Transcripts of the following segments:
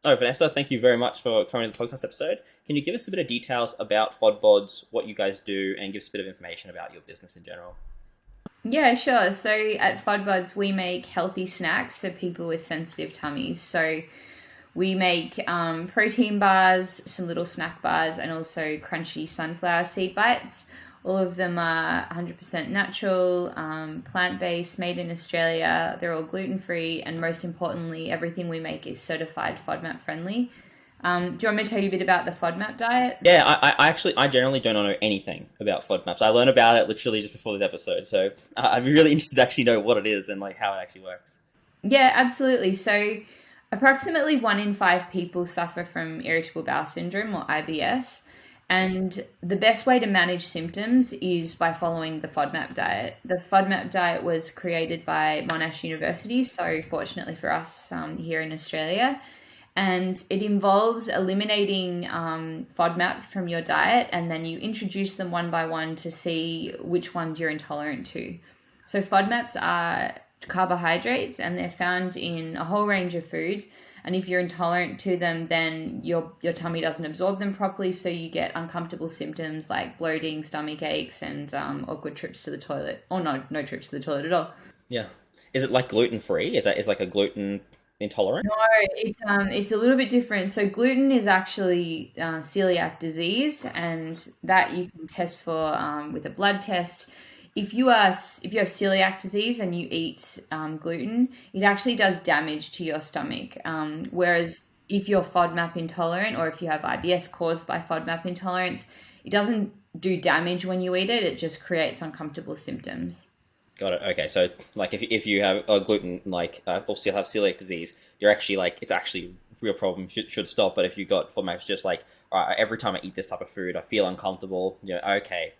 Oh, Vanessa, thank you very much for coming to the podcast episode. Can you give us a bit of details about Fodbods, what you guys do, and give us a bit of information about your business in general? Yeah, sure. So at Fodbods, we make healthy snacks for people with sensitive tummies. So we make protein bars, some little snack bars, and also crunchy sunflower seed bites. All of them are 100% natural, plant-based, made in Australia. They're all gluten-free, and most importantly, everything we make is certified FODMAP friendly. Do you want me to tell you a bit about the FODMAP diet? Yeah, I generally don't know anything about FODMAPs. I learned about it literally just before this episode, so I'd be really interested to actually know what it is and like how it actually works. Yeah, absolutely. So, approximately 1 in 5 people suffer from irritable bowel syndrome or IBS. And the best way to manage symptoms is by following the FODMAP diet. The FODMAP diet was created by Monash University, so fortunately for us here in Australia. And it involves eliminating FODMAPs from your diet, and then you introduce them one by one to see which ones you're intolerant to. So FODMAPs are carbohydrates, and they're found in a whole range of foods. And if you're intolerant to them, then your tummy doesn't absorb them properly, so you get uncomfortable symptoms like bloating, stomach aches, and awkward trips to the toilet, or no trips to the toilet at all. Yeah, is it like gluten free? Is like a gluten intolerant? No, it's a little bit different. So gluten is actually celiac disease, and that you can test for with a blood test. If you have celiac disease and you eat gluten, it actually does damage to your stomach. Whereas if you're FODMAP intolerant or if you have IBS caused by FODMAP intolerance, it doesn't do damage when you eat it. It just creates uncomfortable symptoms. Got it. Okay, so like if you have a gluten or still have celiac disease, you're actually like it's actually a real problem. Should stop. But if you got FODMAPs, it's just like all right, every time I eat this type of food, I feel uncomfortable. Yeah, okay.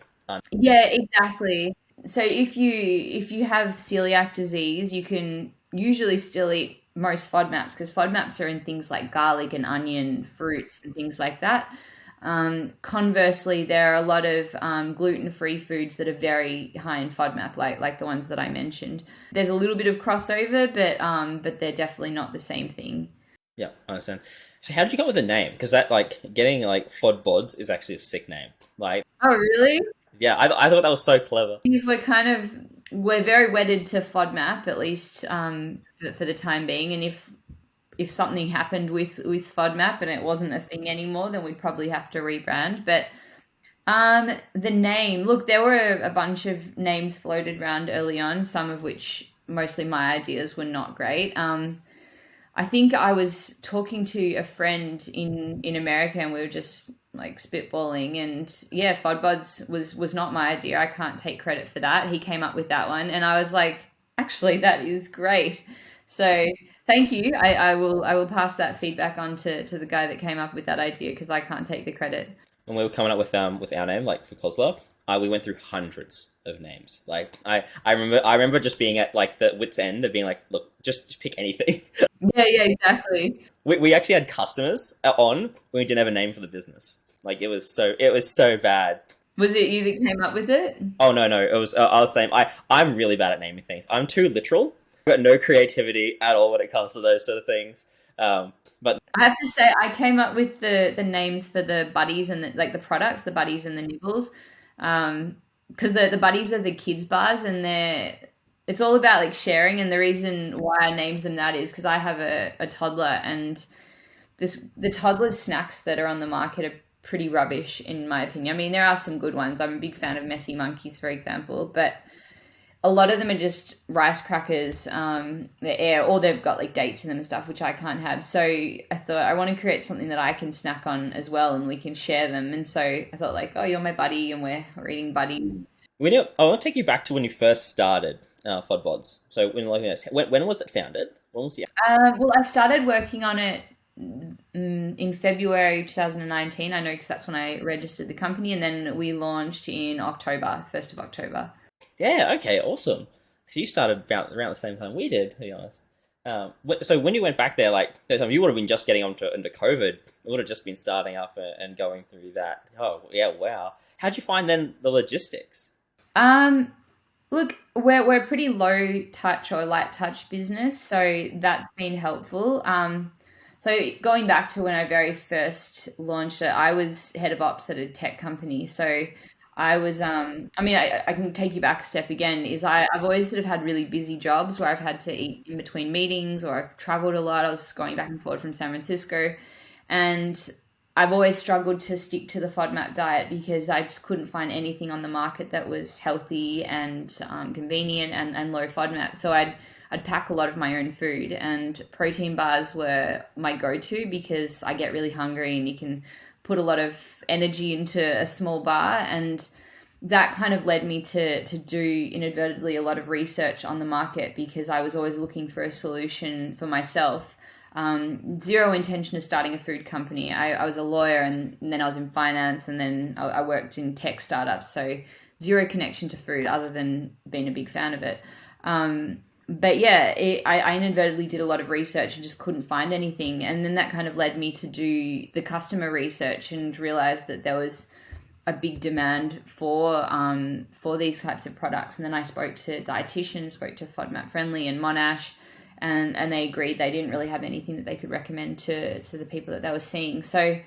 Yeah, exactly. So if you have celiac disease, you can usually still eat most FODMAPs because FODMAPs are in things like garlic and onion, fruits and things like that. Conversely, there are a lot of gluten-free foods that are very high in FODMAP, like the ones that I mentioned. There's a little bit of crossover, but they're definitely not the same thing. Yeah, I understand. So how did you come up with a name? Because that like getting like Fodbods is actually a sick name. Like, Oh, really? yeah, I thought that was so clever. Things we're very wedded to FODMAP, at least for the time being. And if something happened with FODMAP and it wasn't a thing anymore, then we'd probably have to rebrand. But the name, look, there were a bunch of names floated around early on, some of which mostly my ideas were not great. I think I was talking to a friend in America, and we were just like spitballing. And yeah, Fodbods was not my idea. I can't take credit for that. He came up with that one, and I was like, actually, that is great. So thank you. I will pass that feedback on to the guy that came up with that idea because I can't take the credit. When we were coming up with our name, like for Kozler, we went through hundreds of names. Like I remember just being at like the wit's end of being like, look, just pick anything. Yeah, yeah, exactly. We actually had customers on when we didn't have a name for the business. Like it was so bad. Was it you that came up with it? Oh no, it was I was saying I'm really bad at naming things. I'm too literal. I've got no creativity at all when it comes to those sort of things. But I have to say, I came up with the names for the buddies and like the products, the buddies and the nibbles, because the buddies are the kids bars, and it's all about like sharing. And the reason why I named them that is because I have a toddler, and the toddler snacks that are on the market are pretty rubbish in my opinion. I mean, there are some good ones. I'm a big fan of Messy Monkeys, for example, but a lot of them are just rice crackers, the air, or they've got like dates in them and stuff, which I can't have. So I thought I want to create something that I can snack on as well, and we can share them. And so I thought like, oh, you're my buddy, and we're eating buddies. I want to take you back to when you first started Fodbods. So when was it founded? When was the Well, I started working on it in February 2019. I know because that's when I registered the company, and then we launched in October, 1st of October. Yeah, okay, awesome. So you started about around the same time we did, to be honest. So when you went back there, like you would have been just getting into COVID. It would have just been starting up and going through that. Oh yeah, wow. How'd you find then the logistics? Um, Look, we're a pretty low touch or light touch business, so that's been helpful. So going back to when I very first launched it, I was head of ops at a tech company. So I was, I mean, I can take you back a step again, is I've always sort of had really busy jobs where I've had to eat in between meetings or I've traveled a lot. I was going back and forth from San Francisco. And I've always struggled to stick to the FODMAP diet because I just couldn't find anything on the market that was healthy and convenient and low FODMAP. So I'd pack a lot of my own food, and protein bars were my go-to because I get really hungry and you can put a lot of energy into a small bar. And that kind of led me to do inadvertently a lot of research on the market because I was always looking for a solution for myself. Zero intention of starting a food company. I was a lawyer, and then I was in finance, and then I worked in tech startups. So zero connection to food other than being a big fan of it. But yeah, I inadvertently did a lot of research and just couldn't find anything. And then that kind of led me to do the customer research and realize that there was a big demand for these types of products. And then I spoke to dietitians, spoke to FODMAP Friendly and Monash, and they agreed they didn't really have anything that they could recommend to the people that they were seeing. So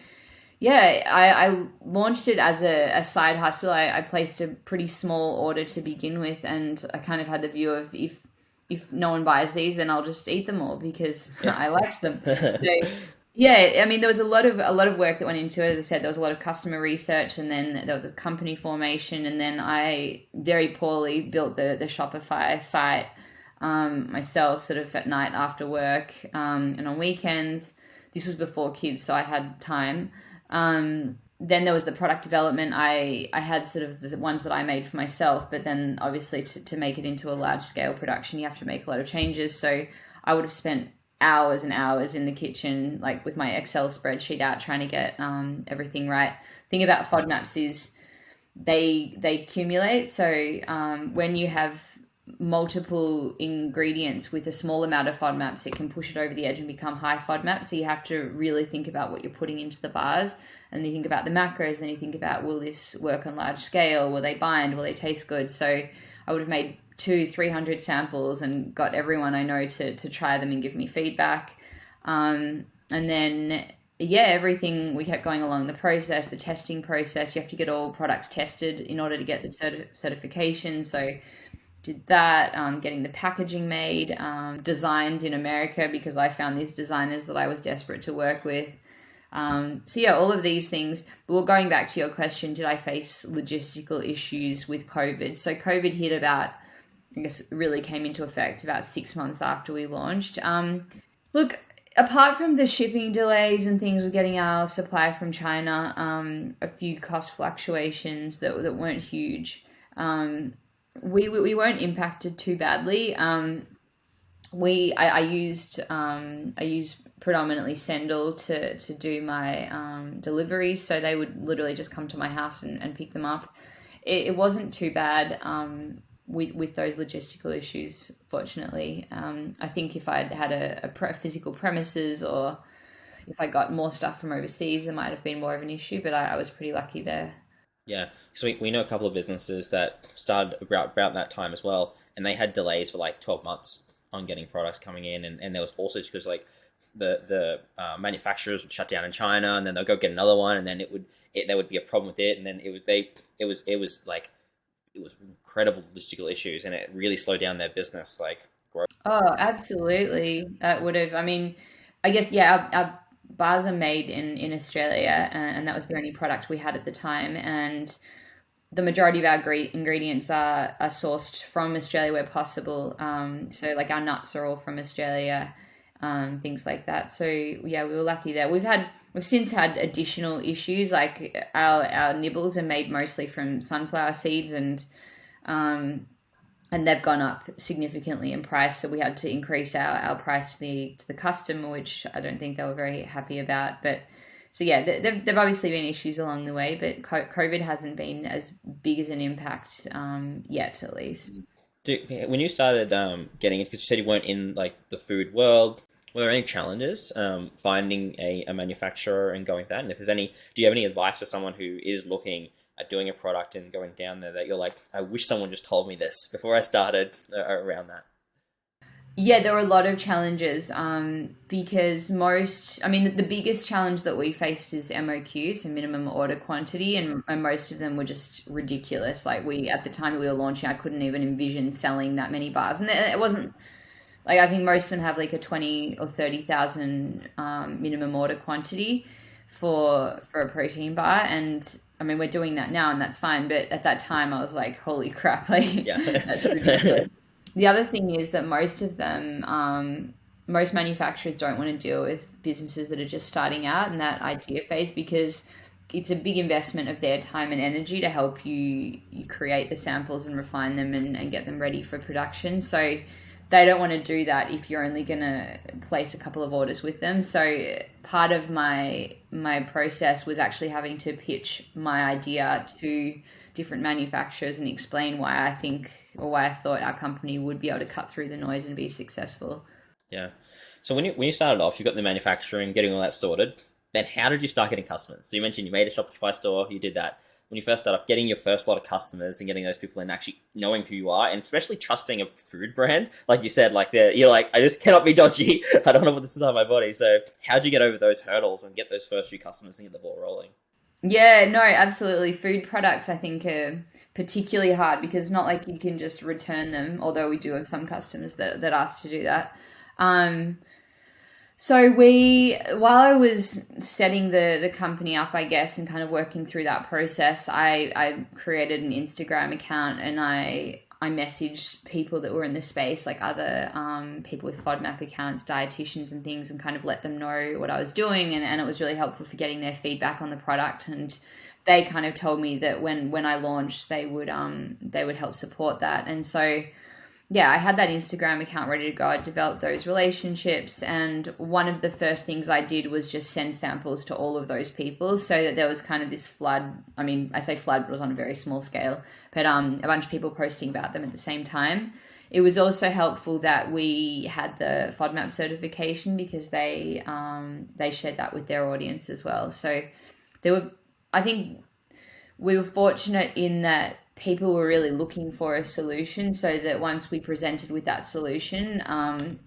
yeah, I launched it as a side hustle. I placed a pretty small order to begin with, and I kind of had the view of if no one buys these, then I'll just eat them all because I liked them. So yeah, I mean, there was a lot of work that went into it. As I said, there was a lot of customer research, and then there was a company formation, and then I very poorly built the Shopify site myself, sort of at night after work and on weekends. This was before kids, so I had time. Then there was the product development. I had sort of the ones that I made for myself, but then obviously to make it into a large scale production, you have to make a lot of changes. So I would have spent hours and hours in the kitchen, like with my Excel spreadsheet out, trying to get everything right. The thing about FODMAPs is they accumulate. So when you have multiple ingredients with a small amount of FODMAPs, it can push it over the edge and become high FODMAP. So you have to really think about what you're putting into the bars, and you think about the macros, and you think about, will this work on large scale? Will they bind? Will they taste good? So I would have made 200-300 samples and got everyone I know to try them and give me feedback. And then yeah, everything, we kept going along the process, the testing process. You have to get all products tested in order to get the certification. So did that, getting the packaging made, designed in America because I found these designers that I was desperate to work with. So yeah, all of these things. But we're going back to your question, did I face logistical issues with COVID? So COVID hit about, I guess, really came into effect about 6 months after we launched. Look, apart from the shipping delays and things with getting our supply from China, a few cost fluctuations that weren't huge. We weren't impacted too badly. I used predominantly Sendle to do my deliveries, so they would literally just come to my house and pick them up. It wasn't too bad with those logistical issues, fortunately. I think if I'd had a physical premises, or if I got more stuff from overseas, there might have been more of an issue, but I was pretty lucky there. Yeah, so we know a couple of businesses that started about that time as well, and they had delays for like 12 months on getting products coming in, and there was also because like the manufacturers would shut down in China, and then they'll go get another one, and then there would be a problem with it, and then it was incredible logistical issues, and it really slowed down their business like growth. Oh, absolutely. That would have, I mean, I guess, yeah, our bars are made in Australia, and that was the only product we had at the time. And the majority of our ingredients are sourced from Australia where possible. So like our nuts are all from Australia, things like that. So yeah, we were lucky there. We've since had additional issues, like our nibbles are made mostly from sunflower seeds, um, and they've gone up significantly in price. So we had to increase our price to the customer, which I don't think they were very happy about. But so yeah, they've obviously been issues along the way, but COVID hasn't been as big as an impact yet, at least. When you started getting it, because you said you weren't in like the food world, were there any challenges finding a manufacturer and going with that? And if there's any, do you have any advice for someone who is looking at doing a product and going down there that you're like, I wish someone just told me this before I started around that? Yeah, there were a lot of challenges because most, I mean, the biggest challenge that we faced is MOQ, so minimum order quantity, and most of them were just ridiculous. Like at the time that we were launching, I couldn't even envision selling that many bars. And it wasn't like, I think most of them have like a 20 or 30,000 minimum order quantity for a protein bar. And I mean, we're doing that now and that's fine. But at that time, I was like, holy crap, like Yeah. that's ridiculous. The other thing is that most of them, most manufacturers don't want to deal with businesses that are just starting out in that idea phase because it's a big investment of their time and energy to help you create the samples and refine them and get them ready for production. So they don't want to do that if you're only going to place a couple of orders with them. So part of my process was actually having to pitch my idea to different manufacturers and explain why I think or why I thought our company would be able to cut through the noise and be successful. Yeah. So when you started off, you got the manufacturing, getting all that sorted. Then how did you start getting customers? So you mentioned you made a Shopify store, you did that. When you first started off, getting your first lot of customers and getting those people in, actually knowing who you are, and especially trusting a food brand, like you said, like you're like, I just cannot be dodgy. I don't want to put this inside my body. So how did you get over those hurdles and get those first few customers and get the ball rolling? Yeah, no, absolutely. Food products, I think, are particularly hard because it's not like you can just return them, although we do have some customers that ask to do that. Um, So while I was setting the company up, I guess, and kind of working through that process, I created an Instagram account and I messaged people that were in the space, like other people with FODMAP accounts, dietitians and things, and kind of let them know what I was doing, and it was really helpful for getting their feedback on the product. And they kind of told me that when I launched, they would help support that, and so yeah, I had that Instagram account ready to go. I developed those relationships, and one of the first things I did was just send samples to all of those people, so that there was kind of this flood. I mean, I say flood, but it was on a very small scale, but a bunch of people posting about them at the same time. It was also helpful that we had the FODMAP certification because they shared that with their audience as well. So there were, I think, we were fortunate in that people were really looking for a solution, so that once we presented with that solution,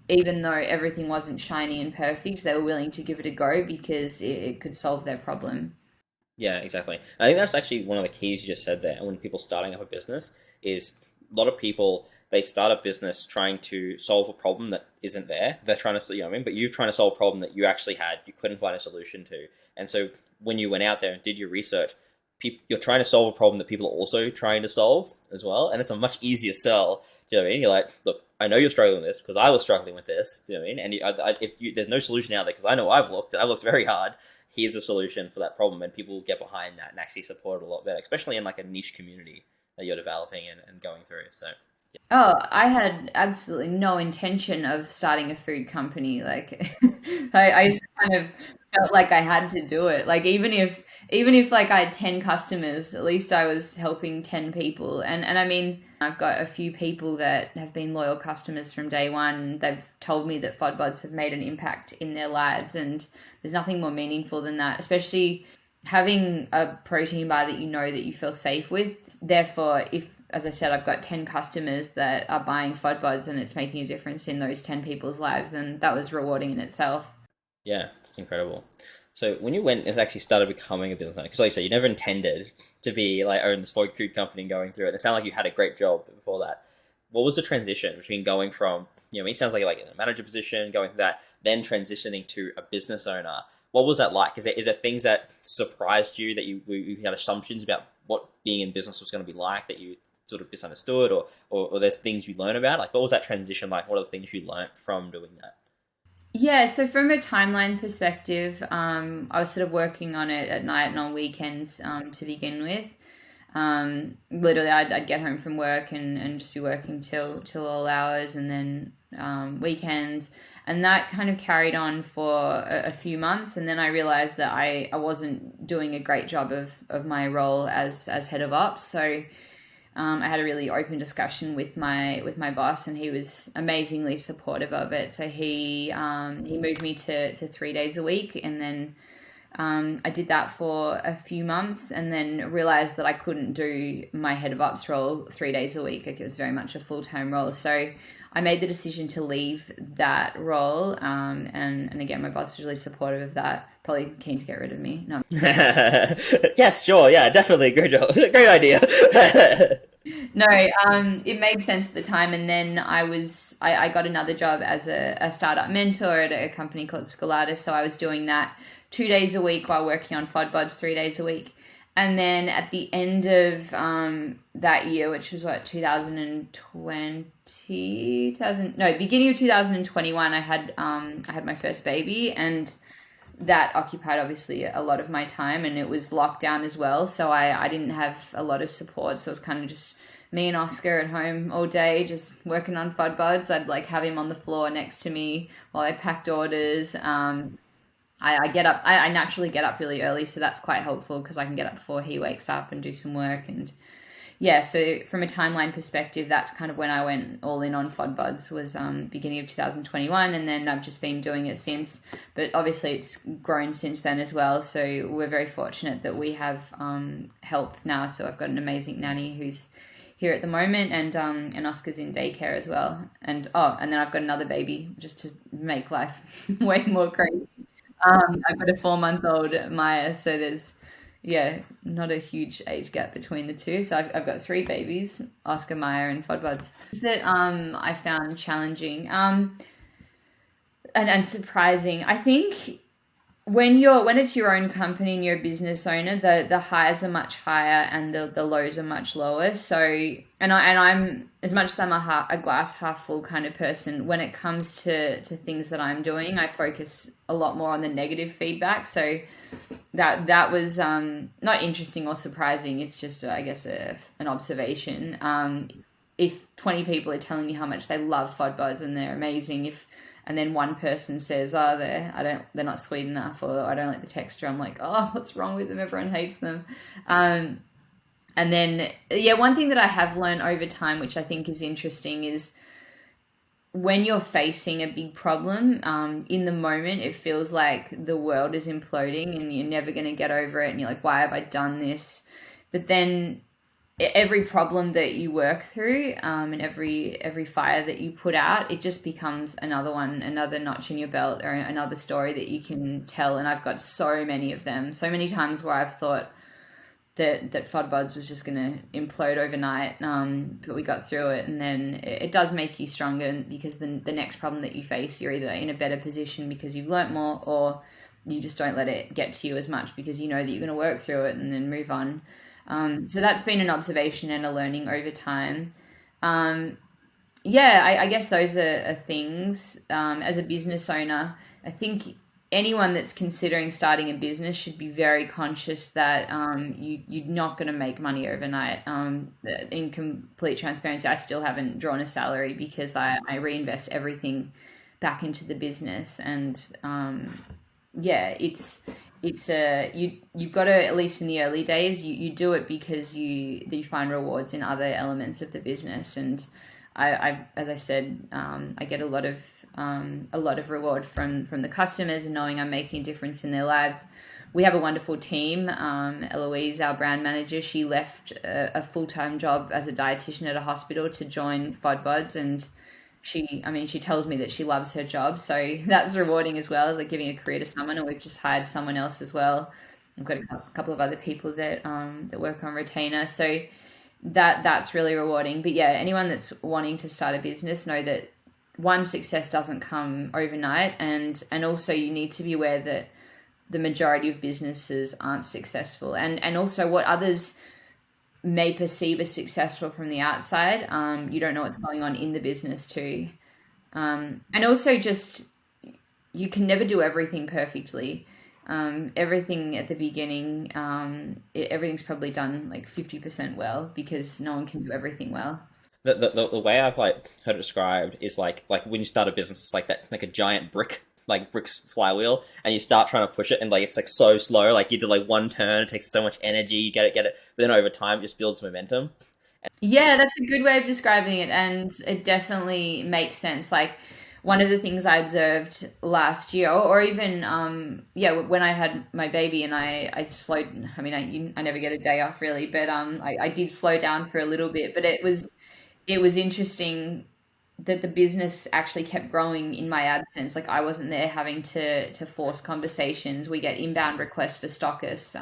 even though everything wasn't shiny and perfect, they were willing to give it a go because it could solve their problem. Yeah, exactly. I think that's actually one of the keys you just said there. When people starting up a business, is a lot of people they start a business trying to solve a problem that isn't there. They're trying to, you know what I mean, but you're trying to solve a problem that you actually had, you couldn't find a solution to. And so when you went out there and did your research, you're trying to solve a problem that people are also trying to solve as well, and it's a much easier sell. Do you know what I mean? You're like, look, I know you're struggling with this because I was struggling with this. Do you know what I mean? And there's no solution out there because I know I've looked very hard. Here's a solution for that problem, and people get behind that and actually support it a lot better, especially in like a niche community that you're developing and going through. So Oh, I had absolutely no intention of starting a food company. Like, I just kind of felt like I had to do it. Like, even if like I had 10 customers, at least I was helping 10 people. And I mean, I've got a few people that have been loyal customers from day one. They've told me that Fodbods have made an impact in their lives, and there's nothing more meaningful than that, especially having a protein bar that you know that you feel safe with. Therefore, if, as I said, I've got 10 customers that are buying FODBODs and it's making a difference in those 10 people's lives, then that was rewarding in itself. yeah, it's incredible. So when you went and actually started becoming a business owner, because like you said, you never intended to be like own this food company and going through it. It sounded like you had a great job before that. What was the transition between going from, you know, it sounds like you're like in a manager position, going through that, then transitioning to a business owner? What was that like? Is there things that surprised you that you had assumptions about what being in business was going to be like that you sort of misunderstood, or there's things you learn about? Like, what was that transition like? What are the things you learned from doing that? Yeah, so from a timeline perspective, I was sort of working on it at night and on weekends to begin with. Literally, I'd get home from work and just be working till all hours, and then weekends, and that kind of carried on for a few months, and then I realized that I wasn't doing a great job of my role as head of ops. So I had a really open discussion with my boss, and he was amazingly supportive of it. So he moved me to 3 days a week, and then I did that for a few months and then realized that I couldn't do my head of ops role 3 days a week. Like it was very much a full-time role. So I made the decision to leave that role. And again, my boss was really supportive of that. Probably keen to get rid of me. No, Yes, sure, yeah, definitely, great job, great idea. no, it made sense at the time. And then I got another job as a startup mentor at a company called Scalatus. So I was doing that 2 days a week while working on Fodbods 3 days a week. And then at the end of that year, which was what, 2020, no, beginning of 2021, I had my first baby, and that occupied obviously a lot of my time, and it was lockdown as well. So I didn't have a lot of support. So it was kind of just me and Oscar at home all day, just working on Fodbods. I'd like have him on the floor next to me while I packed orders. I get up, I naturally get up really early. So that's quite helpful because I can get up before he wakes up and do some work. And yeah, so from a timeline perspective, that's kind of when I went all in on Fodbods, was beginning of 2021, and then I've just been doing it since. But obviously, it's grown since then as well. So we're very fortunate that we have help now. So I've got an amazing nanny who's here at the moment, and Oscar's in daycare as well. And then I've got another baby just to make life way more crazy. I've got a 4-month-old Maya, so there's yeah, not a huge age gap between the two. So I've got three babies, Oscar, Maya, and Fodbuds. That I found challenging and surprising. I think when it's your own company and you're a business owner, the highs are much higher and the lows are much lower. So I'm, as much as I'm a glass half full kind of person, when it comes to things that I'm doing, I focus a lot more on the negative feedback. So that was not interesting or surprising. It's just I guess an observation. If 20 people are telling you how much they love Fodbods and they're amazing, and then one person says, "Oh, they're not sweet enough," or "I don't like the texture," I'm like, "Oh, what's wrong with them? Everyone hates them." And then yeah, one thing that I have learned over time, which I think is interesting, is when you're facing a big problem, in the moment, it feels like the world is imploding and you're never going to get over it. And you're like, why have I done this? But then every problem that you work through, and every fire that you put out, it just becomes another notch in your belt, or another story that you can tell. And I've got so many of them, so many times where I've thought that Fodbods was just going to implode overnight, but we got through it. And then it does make you stronger, because the next problem that you face, you're either in a better position because you've learnt more, or you just don't let it get to you as much because you know that you're going to work through it and then move on. So that's been an observation and a learning over time. Yeah, I guess those are things. As a business owner, I think anyone that's considering starting a business should be very conscious that you're not going to make money overnight. In complete transparency, I still haven't drawn a salary because I reinvest everything back into the business. And yeah, you've got to, at least in the early days, you do it because you find rewards in other elements of the business. And as I said, I get a lot of reward from the customers and knowing I'm making a difference in their lives. We have a wonderful team. Eloise, our brand manager, she left a full-time job as a dietitian at a hospital to join Fodbods, and she tells me that she loves her job, so that's rewarding as well, as like giving a career to someone. And we've just hired someone else as well. I've got a couple of other people that work on retainer, so that's really rewarding. But yeah, anyone that's wanting to start a business, know that one, success doesn't come overnight, and also you need to be aware that the majority of businesses aren't successful, and also what others may perceive as successful from the outside. You don't know what's going on in the business too. And also just, you can never do everything perfectly. Everything at the beginning, everything's probably done like 50% well, because no one can do everything well. The way I've like heard it described is like when you start a business, it's like that, like a giant bricks flywheel, and you start trying to push it, and like it's like so slow. Like you do like one turn, it takes so much energy, you get it, but then over time, it just builds momentum. Yeah, that's a good way of describing it, and it definitely makes sense. Like one of the things I observed last year, or even yeah, when I had my baby and I slowed. I mean, I never get a day off really, but I did slow down for a little bit. But it was interesting that the business actually kept growing in my absence. Like I wasn't there having to force conversations. We get inbound requests for stockists.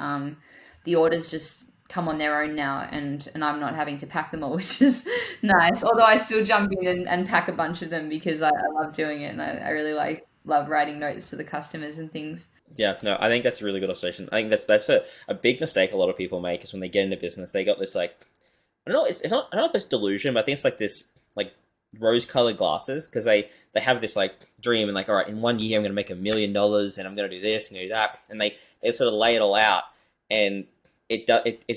The orders just come on their own now, and I'm not having to pack them all, which is nice. Although I still jump in and pack a bunch of them because I love doing it, and I really love writing notes to the customers and things. Yeah, no, I think that's a really good observation. I think that's a big mistake a lot of people make is when they get into business, they got this like I don't know, it's not I don't know if it's delusion, but I think it's like this like rose-colored glasses because they have this like dream and like all right, in 1 year I'm going to make $1 million and I'm going to do this and do that, and they sort of lay it all out, and it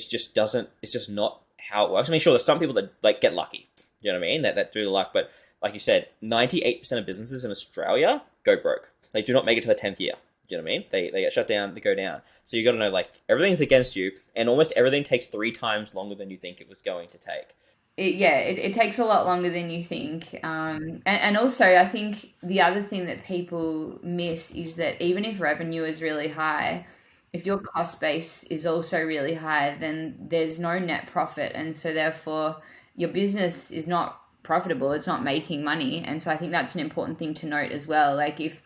just doesn't it's just not how it works. I mean, sure, there's some people that like get lucky, you know what I mean, that do the luck, but like you said, 98% of businesses in Australia go broke. They do not make it to the 10th year. Do you know what I mean? They get shut down, they go down. So you got to know like everything's against you, and almost everything takes 3 times longer than you think it was going to take. It takes a lot longer than you think. And also, I think the other thing that people miss is that even if revenue is really high, if your cost base is also really high, then there's no net profit. And so, therefore, your business is not profitable, it's not making money. And so, I think that's an important thing to note as well. Like, if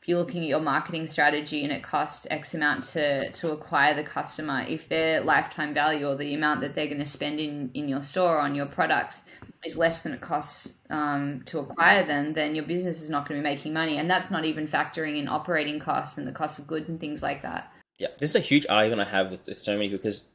you're looking at your marketing strategy and it costs X amount to acquire the customer, if their lifetime value or the amount that they're going to spend in your store on your products is less than it costs to acquire them, then your business is not going to be making money. And that's not even factoring in operating costs and the cost of goods and things like that. Yeah, this is a huge argument I have with so many people because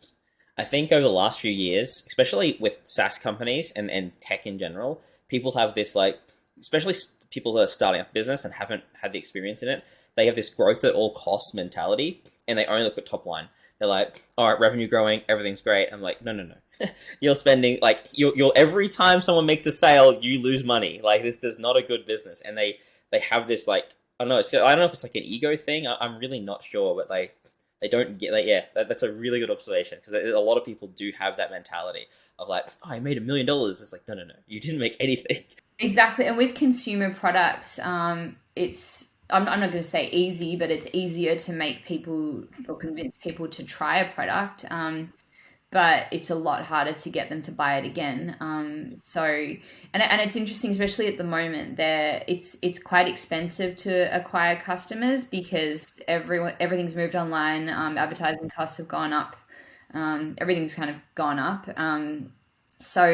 I think over the last few years, especially with SaaS companies and tech in general, people have this like, especially people that are starting up business and haven't had the experience in it, they have this growth at all costs mentality, and they only look at top line. They're like, all right, revenue growing, everything's great. I'm like, no, no, no. You're spending like you're every time someone makes a sale, you lose money. Like this is not a good business, and they have this like I don't know. I don't know if it's like an ego thing. I'm really not sure, but like they don't get like yeah, that's a really good observation because a lot of people do have that mentality of like, oh, I made $1 million. It's like no, no, no, you didn't make anything. Exactly. And with consumer products, I'm not going to say easy, but it's easier to make people or convince people to try a product. But it's a lot harder to get them to buy it again. And it's interesting, especially at the moment, it's quite expensive to acquire customers because everything's moved online. Advertising costs have gone up. Everything's kind of gone up. So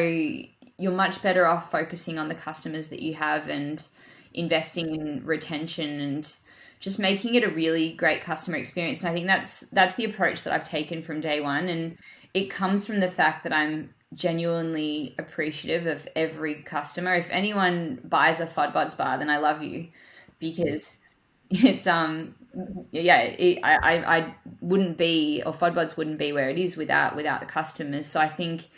you're much better off focusing on the customers that you have and investing in retention and just making it a really great customer experience. And I think that's the approach that I've taken from day one. And it comes from the fact that I'm genuinely appreciative of every customer. If anyone buys a Fodbods bar, then I love you because it's yeah, I wouldn't be, or Fodbods wouldn't be where it is without the customers. So I think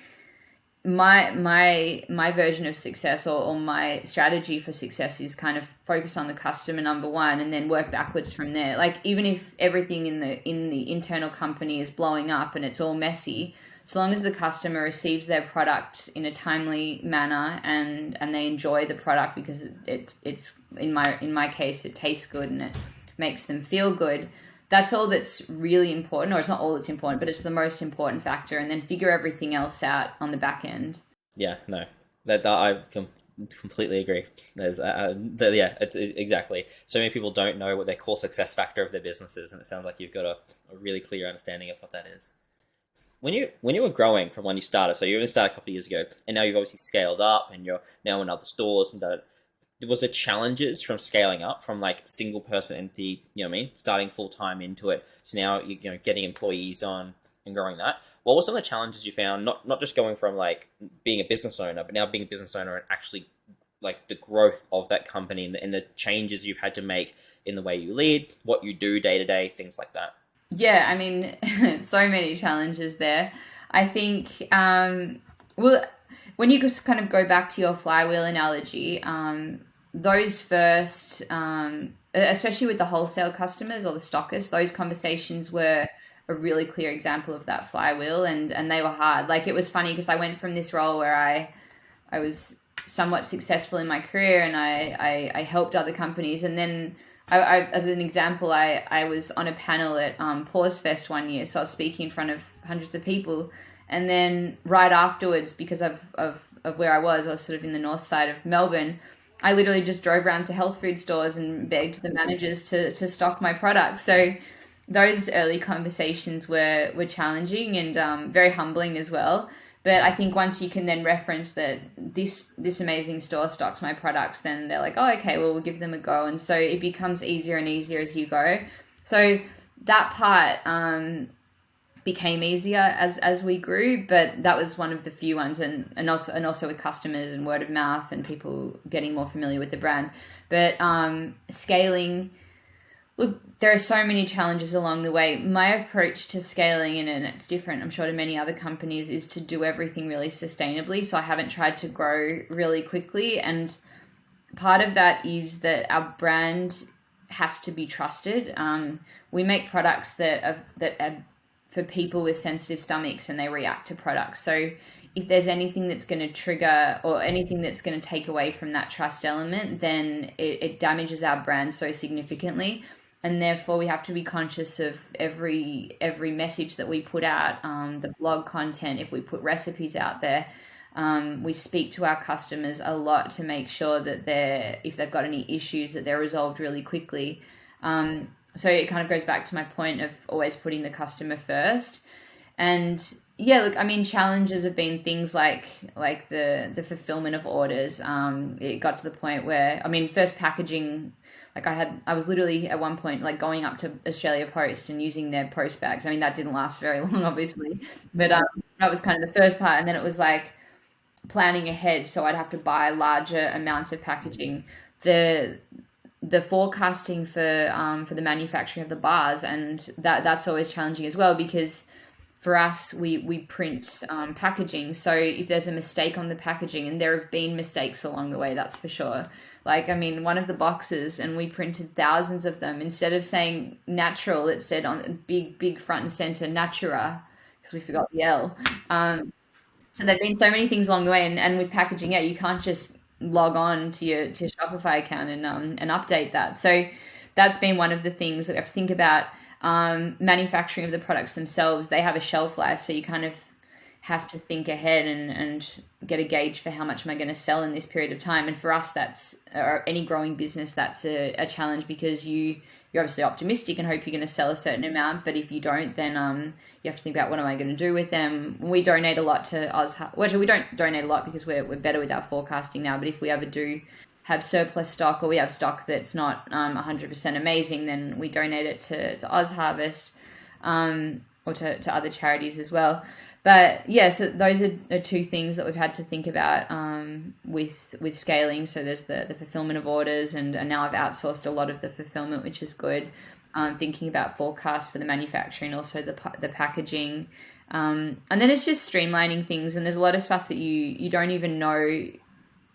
my version of success or my strategy for success is kind of focus on the customer number one and then work backwards from there. Like even if everything in the internal company is blowing up and it's all messy, so long as the customer receives their product in a timely manner and they enjoy the product because it's in my case it tastes good and it makes them feel good, that's all that's really important, or it's not all that's important, but it's the most important factor, and then figure everything else out on the back end. Yeah, no, that completely agree. Yeah, it's exactly. So many people don't know what their core success factor of their business is, and it sounds like you've got a really clear understanding of what that is. When you were growing from when you started, so you only started a couple of years ago, and now you've obviously scaled up, and you're now in other stores and that. Was there challenges from scaling up from like single person entity, you know what I mean, starting full time into it? So now you know getting employees on and growing that. What were some of the challenges you found? Not just going from like being a business owner, but now being a business owner and actually like the growth of that company and the changes you've had to make in the way you lead, what you do day to day, things like that. Yeah, I mean, so many challenges there. I think, well, when you just kind of go back to your flywheel analogy, those first, especially with the wholesale customers or the stockists, those conversations were a really clear example of that flywheel, and they were hard. Like it was funny because I went from this role where I was somewhat successful in my career, and I helped other companies. And then as an example, I was on a panel at Paws Fest one year, so I was speaking in front of hundreds of people. And then right afterwards, because of where I was sort of in the north side of Melbourne, I literally just drove around to health food stores and begged the managers to stock my products. So those early conversations were challenging and very humbling as well. But I think once you can then reference that this amazing store stocks my products, then they're like, oh, okay, well, we'll give them a go. And so it becomes easier and easier as you go. So that part became easier as we grew, but that was one of the few ones, and also with customers and word of mouth and people getting more familiar with the brand. But scaling, look, there are so many challenges along the way. My approach to scaling, and it's different, I'm sure, to many other companies, is to do everything really sustainably. So I haven't tried to grow really quickly. And part of that is that our brand has to be trusted. We make products that are for people with sensitive stomachs, and they react to products. So if there's anything that's going to trigger or anything that's going to take away from that trust element, then it damages our brand so significantly. And therefore we have to be conscious of every message that we put out, the blog content, if we put recipes out there. We speak to our customers a lot to make sure that if they've got any issues, that they're resolved really quickly. So it kind of goes back to my point of always putting the customer first. And yeah, look, I mean, challenges have been things like the fulfillment of orders. It got to the point where, I mean, first packaging, like I was literally at one point like going up to Australia Post and using their post bags. I mean, that didn't last very long, obviously, but that was kind of the first part. And then it was like planning ahead, so I'd have to buy larger amounts of packaging. The forecasting for the manufacturing of the bars, and that's always challenging as well, because for us we print packaging, so if there's a mistake on the packaging, and there have been mistakes along the way, that's for sure. Like, I mean, one of the boxes, and we printed thousands of them, instead of saying natural, it said on big front and center natura, because we forgot the L. So there've been so many things along the way, and with packaging, yeah, you can't just log on to your Shopify account and update that. So that's been one of the things that I have to think about. Manufacturing of the products themselves, they have a shelf life, so you kind of have to think ahead and get a gauge for how much am I going to sell in this period of time. And for us, that's, or any growing business, that's a challenge, because you're obviously optimistic and hope you're going to sell a certain amount, but if you don't, then you have to think about, what am I going to do with them? We donate a lot to Ozhub. Well, we don't donate a lot because we're better with our forecasting now, but if we ever do have surplus stock, or we have stock that's not 100% amazing, then we donate it to Oz Harvest, or to other charities as well. But yeah, so those are two things that we've had to think about with scaling. So there's the fulfillment of orders, and now I've outsourced a lot of the fulfillment, which is good. Thinking about forecasts for the manufacturing, also the packaging, and then it's just streamlining things. And there's a lot of stuff that you don't even know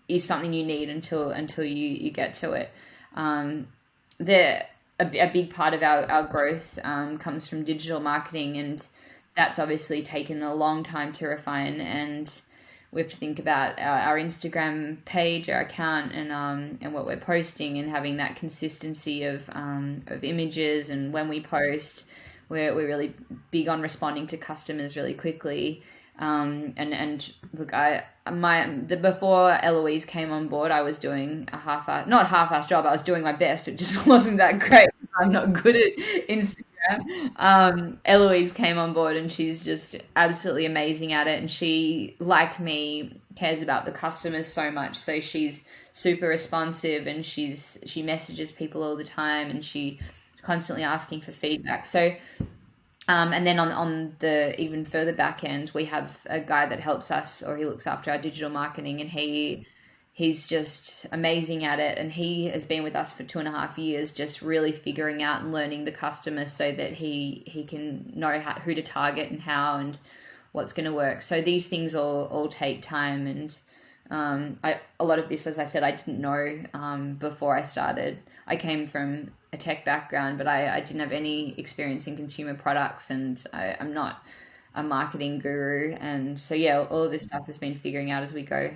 is something you need until you get to it. A big part of our growth comes from digital marketing, and that's obviously taken a long time to refine. And we have to think about our Instagram page, our account, and what we're posting, and having that consistency of images. And when we post, we're really big on responding to customers really quickly. And look, before Eloise came on board, I was doing not half-ass job. I was doing my best. It just wasn't that great. I'm not good at Instagram. Eloise came on board, and she's just absolutely amazing at it. And she, like me, cares about the customers so much. So she's super responsive, and she messages people all the time, and she constantly asking for feedback. So and then on the even further back end, we have a guy that helps us, or he looks after our digital marketing, and he's just amazing at it. And he has been with us for 2.5 years, just really figuring out and learning the customer, so that he can know who to target and how, and what's going to work. So these things all take time. And a lot of this, as I said, I didn't know before I started. I came from a tech background, but I didn't have any experience in consumer products, and I'm not a marketing guru. And so yeah, all of this stuff has been figuring out as we go.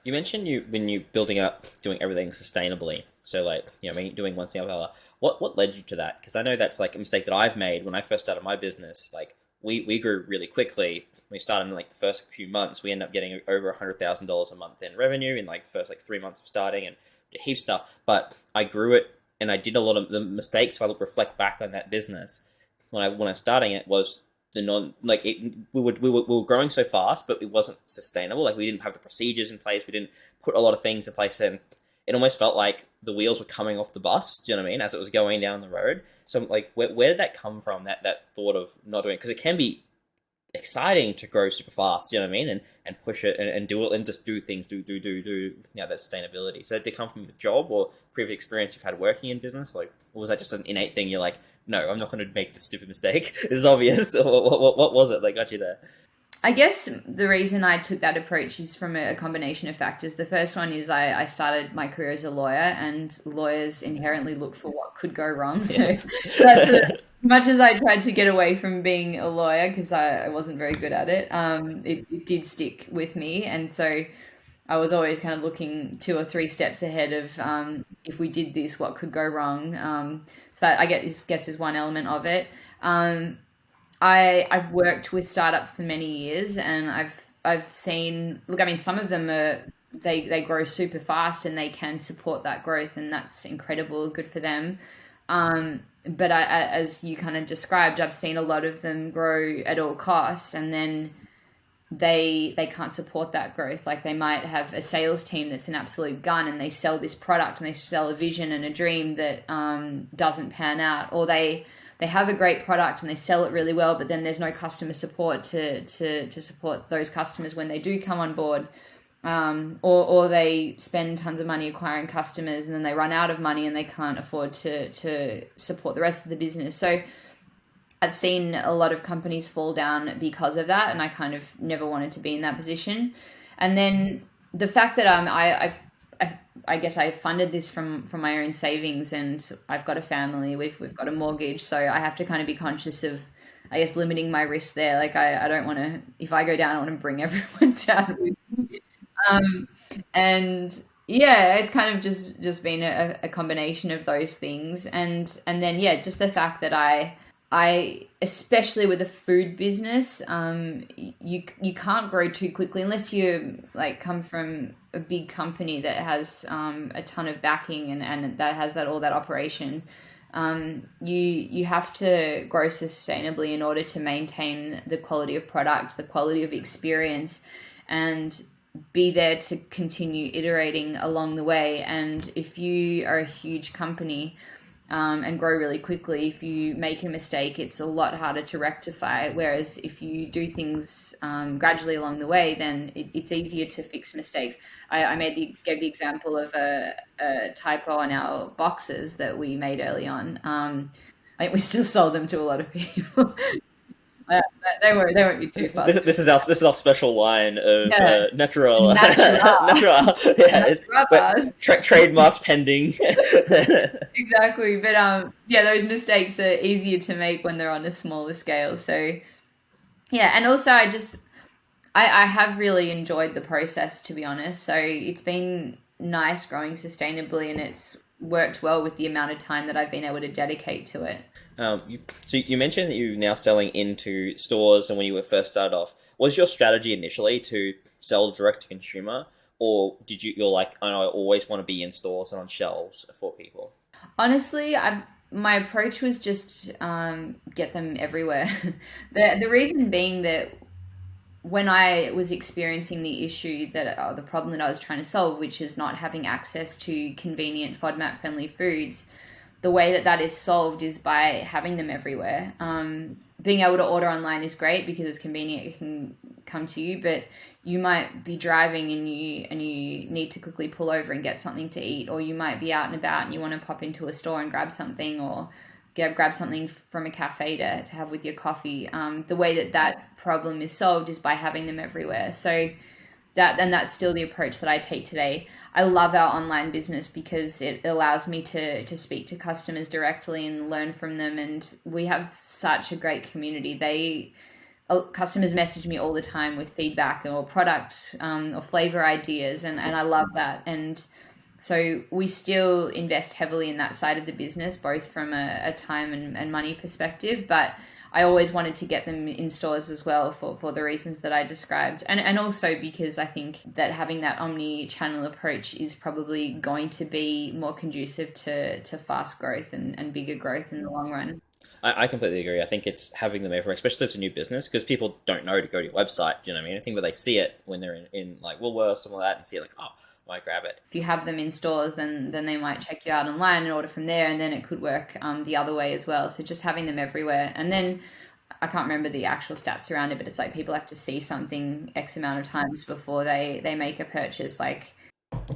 You mentioned when you building up, doing everything sustainably. So like, I mean, doing one thing after the other. What led you to that? Because I know that's like a mistake that I've made when I first started my business. Like we grew really quickly. We started in like the first few months. We ended up getting over $100,000 a month in revenue in like the first like 3 months of starting, and did heaps of stuff. But I grew it, and I did a lot of the mistakes. If I look reflect back on that business when I was starting it, was the non like it, we were growing so fast, but it wasn't sustainable. Like we didn't have the procedures in place. We didn't put a lot of things in place, and it almost felt like the wheels were coming off the bus. Do you know what I mean? As it was going down the road. So like, where did that come from? That thought of not doing, because it can be exciting to grow super fast. You know what I mean? And push it and do it and just do things, do. That sustainability. So did it come from the job or previous experience you've had working in business? Like, or was that just an innate thing? You're like, no, I'm not going to make this stupid mistake. This is obvious. What was it that got you there? I guess the reason I took that approach is from a combination of factors. The first one is I started my career as a lawyer, and lawyers inherently look for what could go wrong. So that's as much as I tried to get away from being a lawyer because I wasn't very good at it. It did stick with me, and so I was always kind of looking 2 or 3 steps ahead of if we did this, what could go wrong. So I guess is one element of it. Um, I've worked with startups for many years, and I've seen, look, I mean, some of them are, they grow super fast and they can support that growth, and that's incredible, good for them. But as you kind of described, I've seen a lot of them grow at all costs, and then they can't support that growth. Like they might have a sales team that's an absolute gun, and they sell this product and they sell a vision and a dream that doesn't pan out, or they have a great product and they sell it really well, but then there's no customer support to support those customers when they do come on board. Or they spend tons of money acquiring customers, and then they run out of money and they can't afford to support the rest of the business. So I've seen a lot of companies fall down because of that, and I kind of never wanted to be in that position. And then the fact that I guess I funded this from my own savings, and I've got a family, we've got a mortgage, so I have to kind of be conscious of, I guess, limiting my risk there. Like I don't want to, if I go down, I want to bring everyone down with me. Um, and yeah, it's kind of just been a combination of those things, and then yeah, just the fact that I especially with a food business, you can't grow too quickly unless you like come from a big company that has a ton of backing, and that has that all that operation. You have to grow sustainably in order to maintain the quality of product, the quality of experience, and be there to continue iterating along the way. And if you are a huge company, and grow really quickly, if you make a mistake, it's a lot harder to rectify. Whereas if you do things gradually along the way, then it's easier to fix mistakes. I gave the example of a typo on our boxes that we made early on. I think we still sold them to a lot of people. Uh, they won't be too This fussed. this is our special line of Yeah, natural natural, natural. Yeah, it's natural. trademarks pending. Exactly. But yeah, those mistakes are easier to make when they're on a smaller scale. So yeah, and also I have really enjoyed the process, to be honest. So it's been nice growing sustainably, and it's worked well with the amount of time that I've been able to dedicate to it. So you mentioned that you're now selling into stores, and when you were first started off, was your strategy initially to sell direct to consumer, or did you're like, oh, no, I always want to be in stores and on shelves for people? Honestly, my approach was just get them everywhere. The reason being that when I was experiencing the issue that the problem that I was trying to solve, which is not having access to convenient FODMAP friendly foods, the way that that is solved is by having them everywhere. Being able to order online is great because it's convenient; it can come to you. But you might be driving and you need to quickly pull over and get something to eat, or you might be out and about and you want to pop into a store and grab something, or grab something from a cafe to have with your coffee. The way that that problem is solved is by having them everywhere. So that's still the approach that I take today. I love our online business because it allows me to speak to customers directly and learn from them, and we have such a great community. customers message me all the time with feedback or product or flavor ideas, and I love that. And so we still invest heavily in that side of the business, both from a time and money perspective. But I always wanted to get them in stores as well for the reasons that I described. And also because I think that having that omni-channel approach is probably going to be more conducive to fast growth and bigger growth in the long run. I completely agree. I think it's having them everywhere, especially as a new business, because people don't know to go to your website. Do you know what I mean? I think when they see it when they're in like Woolworths, something like that, and see it like, oh, I might grab it. If you have them in stores, then they might check you out online and order from there, and then it could work the other way as well. So just having them everywhere. And then I can't remember the actual stats around it, but it's like people have to see something X amount of times before they make a purchase. Like,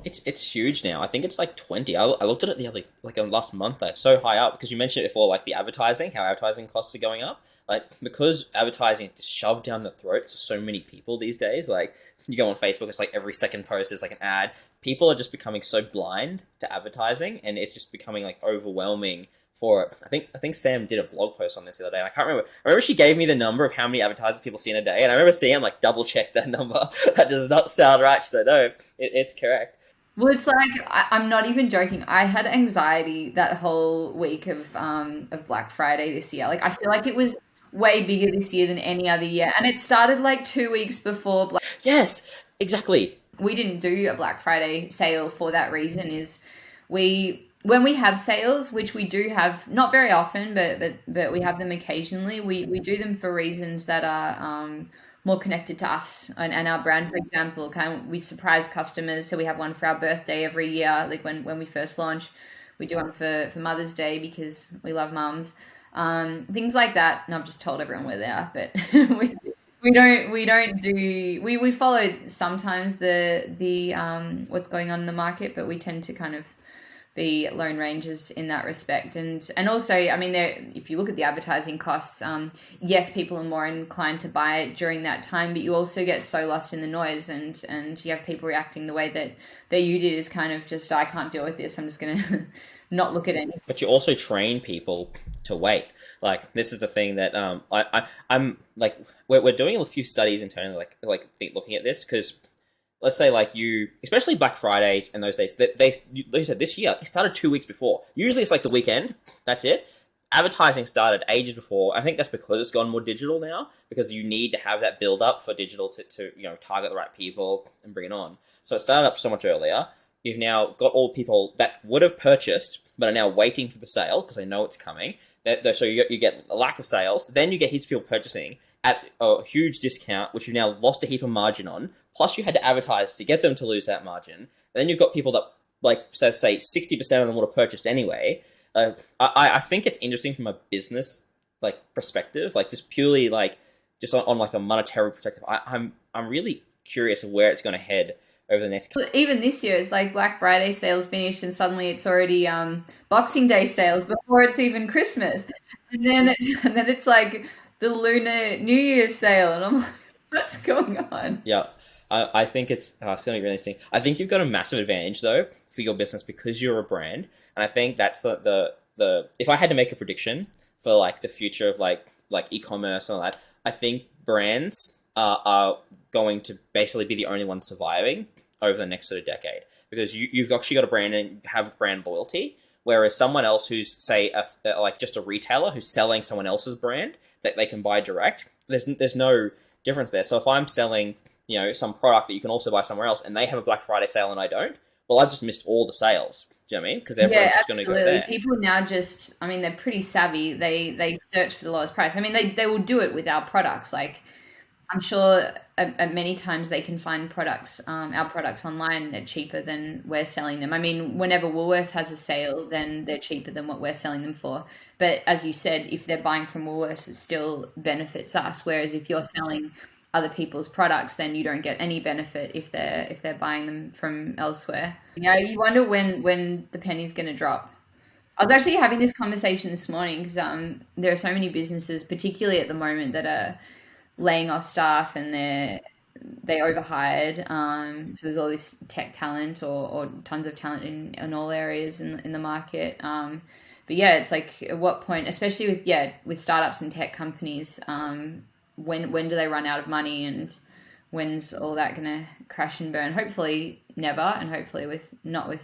It's huge now. I think it's like 20. I looked at it the other like last month. Like so high up because you mentioned it before, like the advertising, how advertising costs are going up. Like because advertising is shoved down the throats of so many people these days. Like you go on Facebook, it's like every second post is like an ad. People are just becoming so blind to advertising, and it's just becoming like overwhelming for it. I think Sam did a blog post on this the other day. And I can't remember. I remember she gave me the number of how many advertisers people see in a day, and I remember seeing him like double check that number. That does not sound right. So no, it's correct. well, it's like I'm not even joking. I had anxiety that whole week of Black Friday this year. Like I feel like it was way bigger this year than any other year, and it started like 2 weeks before Black. Yes, exactly. We didn't do a Black Friday sale for that reason. Is we when we have sales, which we do have not very often, but we have them occasionally. We do them for reasons that are more connected to us and our brand. For example, we surprise customers, so we have one for our birthday every year. Like when we first launch, we do one for Mother's Day because we love mums. Things like that. And I've just told everyone where they are, but we follow sometimes the what's going on in the market, but we tend to kind of be lone rangers in that respect. And also, I mean, if you look at the advertising costs, yes, people are more inclined to buy it during that time, but you also get so lost in the noise, and you have people reacting the way that you did, is kind of just, I can't deal with this, I'm just gonna not look at anything. But you also train people to wait. Like this is the thing that I'm like we're doing a few studies internally, looking at this because let's say like you, especially Black Fridays and those days, they said this year it started 2 weeks before. Usually it's like the weekend. That's it. Advertising started ages before. I think that's because it's gone more digital now because you need to have that build up for digital to target the right people and bring it on. So it started up so much earlier. You've now got all people that would have purchased but are now waiting for the sale because they know it's coming. So you get a lack of sales. Then you get heaps of people purchasing at a huge discount, which you've now lost a heap of margin on. Plus, you had to advertise to get them to lose that margin. And then you've got people that, like, so say 60% of them would have purchased anyway. I think it's interesting from a business like perspective, like just purely like just on like a monetary perspective. I'm really curious of where it's going to head over the next. Even this year, it's like Black Friday sales finished, and suddenly it's already Boxing Day sales before it's even Christmas, and then it's like the Lunar New Year's sale, and I'm like, what's going on? Yeah. I think it's going to be really interesting. I think you've got a massive advantage though for your business because you're a brand, and I think that's the if I had to make a prediction for like the future of like e-commerce and all that, I think brands are going to basically be the only ones surviving over the next sort of decade because you've actually got a brand and you have brand loyalty, whereas someone else who's say like just a retailer who's selling someone else's brand that they can buy direct, there's no difference there. So if I'm selling some product that you can also buy somewhere else, and they have a Black Friday sale and I don't, well, I've just missed all the sales. Do you know what I mean? Because everyone's just going to go there. People now just, I mean, they're pretty savvy. They search for the lowest price. I mean, they will do it with our products. Like, I'm sure at many times they can find products, our products online at cheaper than we're selling them. I mean, whenever Woolworths has a sale, then they're cheaper than what we're selling them for. But as you said, if they're buying from Woolworths, it still benefits us. Whereas if you're selling other people's products, then you don't get any benefit if they're buying them from elsewhere. You wonder when the penny's going to drop. I was actually having this conversation this morning because there are so many businesses, particularly at the moment, that are laying off staff and they overhired. So there's all this tech talent or tons of talent in all areas in the market. But yeah, it's like at what point, especially with startups and tech companies, when do they run out of money, and when's all that gonna crash and burn? Hopefully never, and hopefully with not with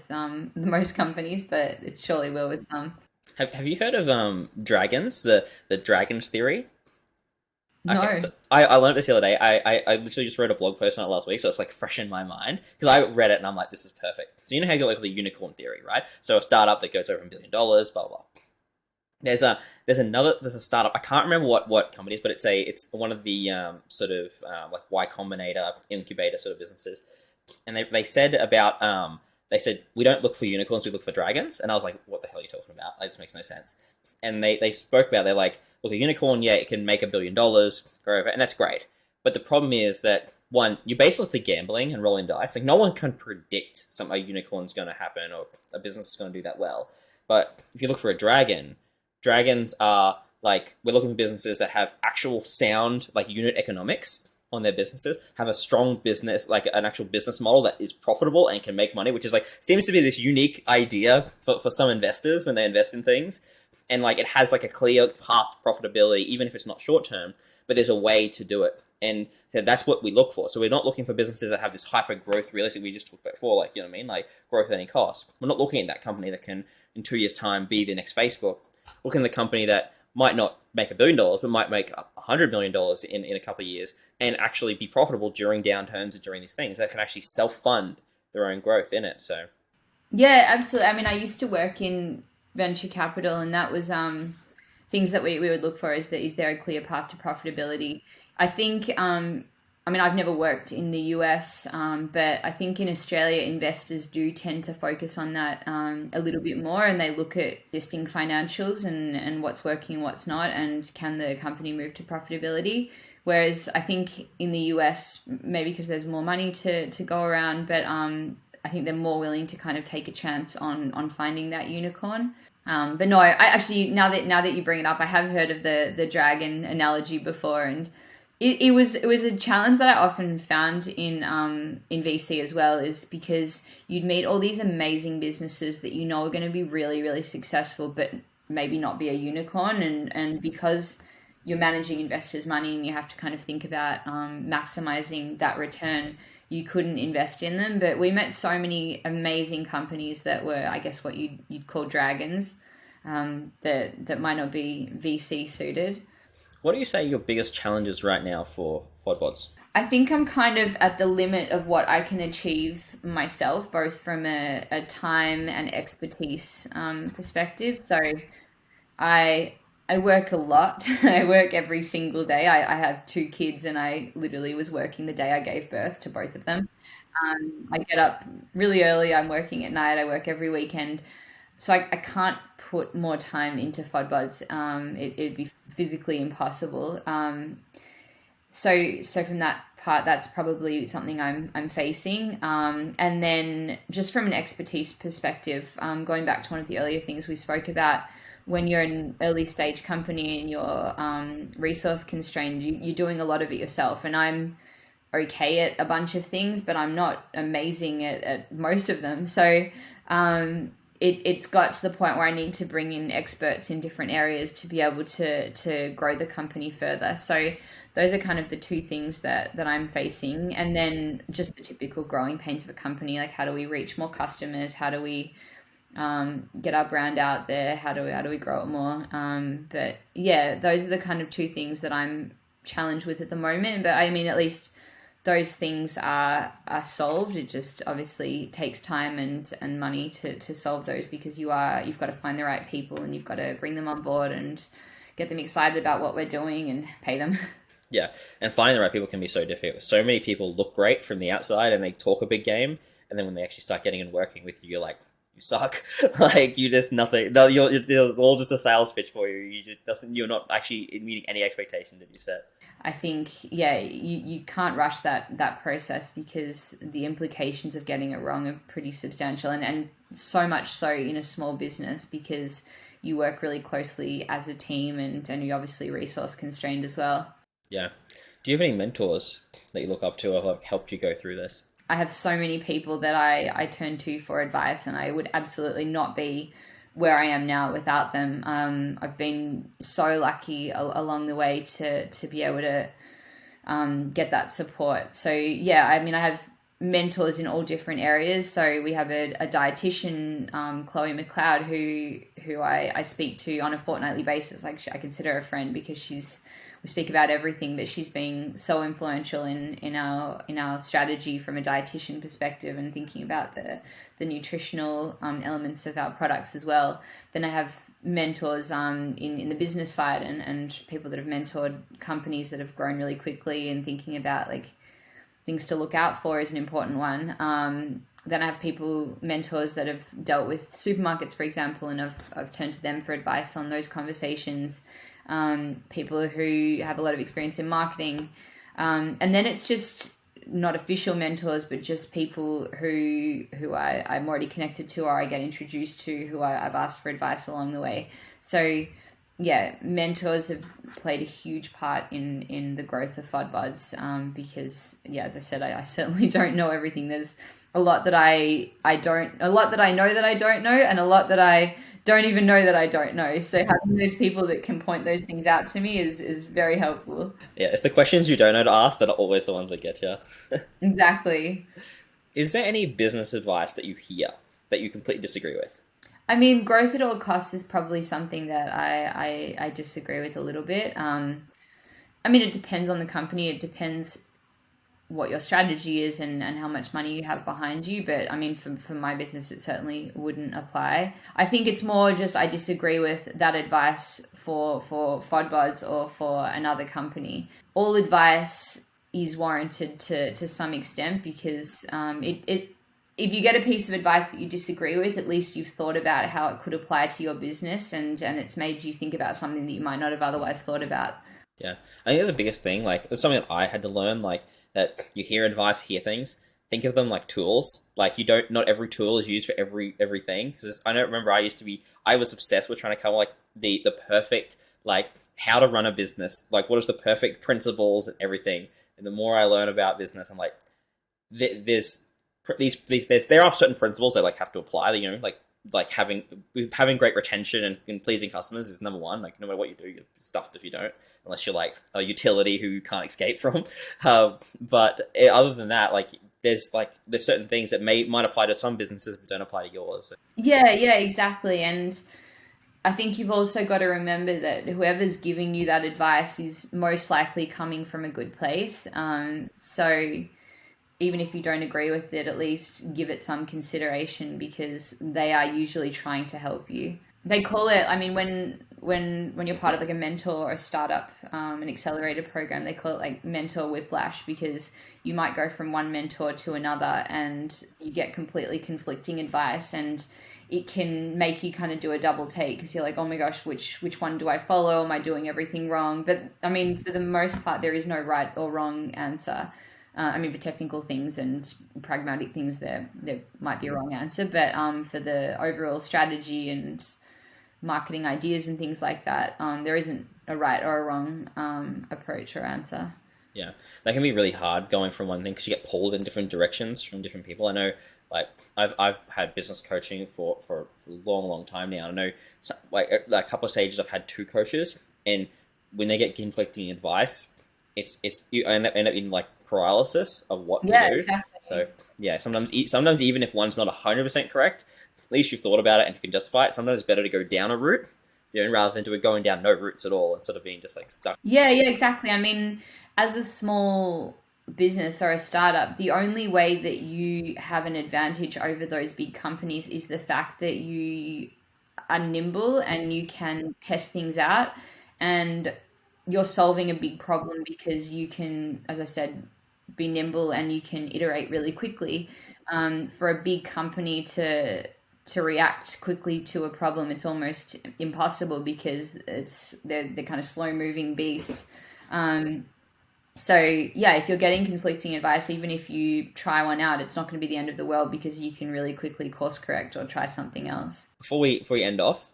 most companies, but it surely will with some. Have you heard of dragons? The dragons theory. Okay, No. so I learned this the other day. I literally just wrote a blog post on it last week, so it's like fresh in my mind because I read it and I'm like, this is perfect. So you know how you got like the unicorn theory, right? So a startup that goes over $1 billion, blah blah. There's a startup. I can't remember what company it is, but it's one of the sort of like Y Combinator incubator sort of businesses, and they said about they said we don't look for unicorns, we look for dragons, and I was like, what the hell are you talking about? Like, this makes no sense. And they spoke about they're like, look, a unicorn, yeah, it can make $1 billion, grow over, and that's great. But the problem is that one, you're basically gambling and rolling dice. Like no one can predict something a unicorn's going to happen or a business is going to do that well. But if you look for a dragon, dragons are like we're looking for businesses that have actual sound like unit economics on their businesses, have a strong business, like an actual business model that is profitable and can make money, which is like seems to be this unique idea for some investors when they invest in things. And like it has like a clear path to profitability, even if it's not short term, but there's a way to do it. And that's what we look for. So we're not looking for businesses that have this hyper growth realistic we just talked about before, like, you know what I mean? Like growth at any cost. We're not looking at that company that can, in 2 years' time, be the next Facebook. Looking at the company that might not make $1 billion, but might make $100 million in a couple of years and actually be profitable during downturns and during these things that can actually self-fund their own growth in it. So, Yeah, absolutely. I mean, I used to work in venture capital, and that was things that we would look for is there a clear path to profitability? I think, I mean, I've never worked in the US, but I think in Australia, investors do tend to focus on that a little bit more, and they look at existing financials and what's working and what's not, and can the company move to profitability? Whereas I think in the US, maybe because there's more money to go around, but I think they're more willing to kind of take a chance on finding that unicorn. But no, I actually now that you bring it up, I have heard of the dragon analogy before, and it was a challenge that I often found in VC as well, is because you'd meet all these amazing businesses that you know are going to be really really successful, but maybe not be a unicorn, and because you're managing investors' money and you have to kind of think about maximizing that return, you couldn't invest in them. But we met so many amazing companies that were, I guess, what you'd call dragons, that might not be VC suited. what do you say your biggest challenges right now for Fodbods? I think I'm kind of at the limit of what I can achieve myself, both from a time and expertise perspective. So I I work a lot. I work every single day. I have two kids, and I literally was working the day I gave birth to both of them. I get up really early. I'm working at night. I work every weekend. So I can't put more time into FODBODs. It'd be physically impossible. So from that part, that's probably something I'm facing. And then just from an expertise perspective, going back to one of the earlier things we spoke about, when you're an early stage company and you're resource constrained, you're doing a lot of it yourself. And I'm okay at a bunch of things, but I'm not amazing at most of them. So it's got to the point where I need to bring in experts in different areas to be able to grow the company further. So those are kind of the two things that I'm facing. And then just the typical growing pains of a company, like how do we reach more customers? How do we get our brand out there? How do we grow it more? But yeah, those are the kind of two things that I'm challenged with at the moment. But I mean, at least those things are solved. It just obviously takes time and money to solve those, because you've got to find the right people, and you've got to bring them on board and get them excited about what we're doing and pay them. Yeah, and finding the right people can be so difficult. So many people look great from the outside and they talk a big game, and then when they actually start getting and working with you, you're like, you suck. Like you just nothing. No, it's all just a sales pitch for you. You're not actually meeting any expectation that you set. I think, yeah, you can't rush that process, because the implications of getting it wrong are pretty substantial, and so much so in a small business, because you work really closely as a team, and you're obviously resource constrained as well. Yeah. Do you have any mentors that you look up to or have helped you go through this? I have so many people that I turn to for advice, and I would absolutely not be where I am now without them. I've been so lucky along the way to be able to get that support. So yeah, I mean, I have mentors in all different areas. So we have a dietitian, Chloe McLeod, who I speak to on a fortnightly basis. Like I consider her a friend because we speak about everything, but she's been so influential in our strategy from a dietitian perspective and thinking about the nutritional elements of our products as well. Then I have mentors in the business side and people that have mentored companies that have grown really quickly, and thinking about like things to look out for is an important one. Then I have mentors that have dealt with supermarkets, for example, and I've turned to them for advice on those conversations. People who have a lot of experience in marketing. And then it's just not official mentors, but just people who I'm already connected to, or I get introduced to, who I've asked for advice along the way. So yeah, mentors have played a huge part in the growth of Fodbods, because yeah, as I said, I certainly don't know everything. There's a lot that I know that I don't know, and a lot that I don't even know that I don't know. So having those people that can point those things out to me is very helpful. Yeah, it's the questions you don't know to ask that are always the ones that get you. Exactly. Is there any business advice that you hear that you completely disagree with? I mean, growth at all costs is probably something that I disagree with a little bit. I mean, it depends on the company. It depends what your strategy is and how much money you have behind you. But I mean, for my business, it certainly wouldn't apply. I think it's more just I disagree with that advice for Fodbods or for another company. All advice is warranted to some extent, because if you get a piece of advice that you disagree with, at least you've thought about how it could apply to your business, and it's made you think about something that you might not have otherwise thought about. Yeah, I think that's the biggest thing. Like, it's something that I had to learn. Like, that you hear advice, hear things. Think of them like tools. Like, you don't. Not every tool is used for everything. Because I don't remember. I was obsessed with trying to come up like the perfect, like, how to run a business. Like, what is the perfect principles and everything. And the more I learn about business, I'm like, there's there are certain principles that like have to apply. You know, like having great retention and pleasing customers is number one. Like, no matter what you do, you're stuffed if you don't, unless you're like a utility who you can't escape from. But other than that, like there's certain things that might apply to some businesses but don't apply to yours. Yeah, exactly. And I think you've also got to remember that whoever's giving you that advice is most likely coming from a good place. So even if you don't agree with it, at least give it some consideration, because they are usually trying to help you. They call it, I mean, when you're part of like a mentor or a startup, an accelerator program, they call it like mentor whiplash, because you might go from one mentor to another and you get completely conflicting advice, and it can make you kind of do a double take, because you're like, oh my gosh, which one do I follow? Am I doing everything wrong? But I mean, for the most part, there is no right or wrong answer. I mean, for technical things and pragmatic things, there might be a wrong answer, but for the overall strategy and marketing ideas and things like that, there isn't a right or a wrong approach or answer. Yeah, that can be really hard going from one thing because you get pulled in different directions from different people. I know, like I've had business coaching for a long time now. I know, like a couple of stages, I've had two coaches, and when they get conflicting advice, it's you end up in like paralysis of what to do. Exactly. So yeah, sometimes even if one's not 100% correct, at least you've thought about it and you can justify it. Sometimes it's better to go down a route, you know, rather than going down no routes at all and sort of being just like stuck. Yeah, exactly. I mean, as a small business or a startup, the only way that you have an advantage over those big companies is the fact that you are nimble and you can test things out, and you're solving a big problem because you can, as I said, be nimble and you can iterate really quickly. For a big company to react quickly to a problem, it's almost impossible, because they're kind of slow moving beasts. So yeah, if you're getting conflicting advice, even if you try one out, it's not going to be the end of the world, because you can really quickly course correct or try something else. Before we end off,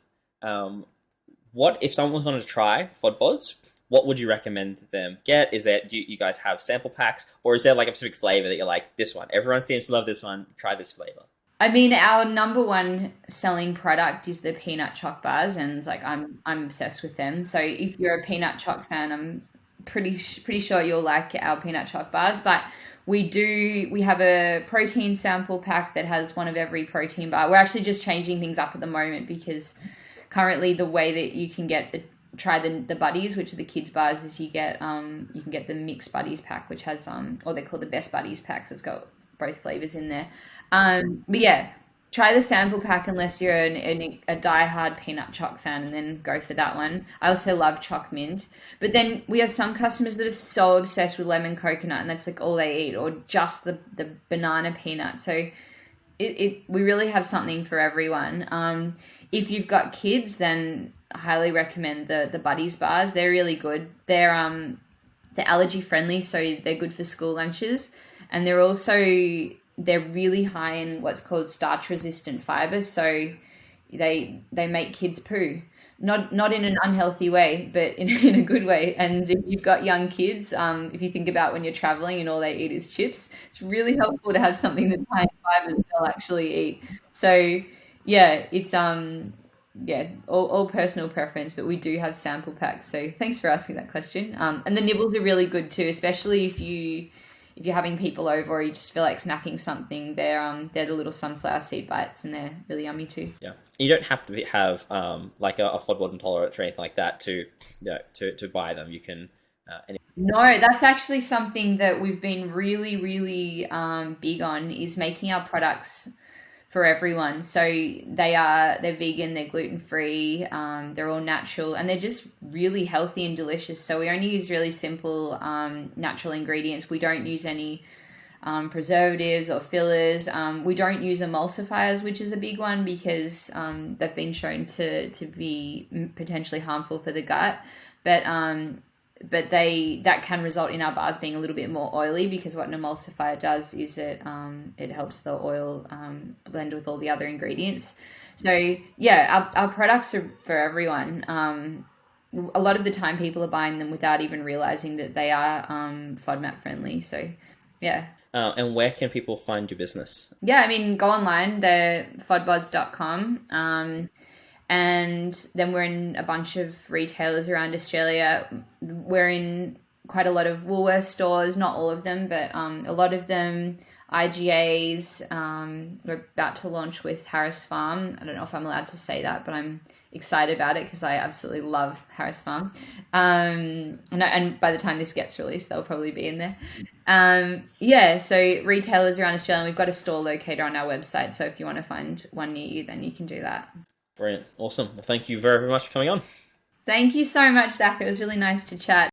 what if someone was going to try Fodbods? What would you recommend them get? Is that do you guys have sample packs, or is there like a specific flavor that you're like, this one? Everyone seems to love this one. Try this flavor. I mean, our number one selling product is the peanut choc bars, and like I'm obsessed with them. So if you're a peanut choc fan, I'm pretty sure you'll like our peanut choc bars. But we have a protein sample pack that has one of every protein bar. We're actually just changing things up at the moment because currently the way that you can try the buddies, which are the kids bars, is you can get the mixed buddies pack, which has or they're called the best buddies packs. It's got both flavors in there. But yeah, try the sample pack unless you're a die-hard peanut choc fan, and then go for that one. I also love choc mint, but then we have some customers that are so obsessed with lemon coconut, and that's like all they eat, or just the banana peanut. So we really have something for everyone. If you've got kids, then I highly recommend the Buddies bars. They're really good. They're allergy friendly, so they're good for school lunches, and they're really high in what's called starch resistant fiber. So they make kids poo. Not in an unhealthy way, but in a good way. And if you've got young kids, if you think about when you're traveling and all they eat is chips, it's really helpful to have something that's high in fiber that they'll actually eat. So yeah, it's yeah, all personal preference, but we do have sample packs. So thanks for asking that question. And the nibbles are really good too, especially if you're having people over or you just feel like snacking something. They're the little sunflower seed bites, and they're really yummy too. Yeah, you don't have to have like a Fodbod intolerance or anything like that to to buy them. You can No, that's actually something that we've been really big on, is making our products for everyone. So they're vegan, they're gluten free, they're all natural, and they're just really healthy and delicious. So we only use really simple natural ingredients. We don't use any preservatives or fillers. We don't use emulsifiers, which is a big one because they've been shown to be potentially harmful for the gut. But that can result in our bars being a little bit more oily, because what an emulsifier does is it helps the oil blend with all the other ingredients. So yeah, our products are for everyone. A lot of the time people are buying them without even realizing that they are FODMAP friendly. So yeah. and where can people find your business? Yeah, I mean, go online, they're fodbods.com. And then we're in a bunch of retailers around Australia. We're in quite a lot of Woolworths stores, not all of them, but a lot of them, IGAs. We're about to launch with Harris Farm. I don't know if I'm allowed to say that, but I'm excited about it because I absolutely love Harris Farm. And by the time this gets released, they'll probably be in there. Yeah, so retailers around Australia, and we've got a store locator on our website. So if you want to find one near you, then you can do that. Brilliant, awesome. Well, thank you very much for coming on. Thank you so much, Zach. It was really nice to chat.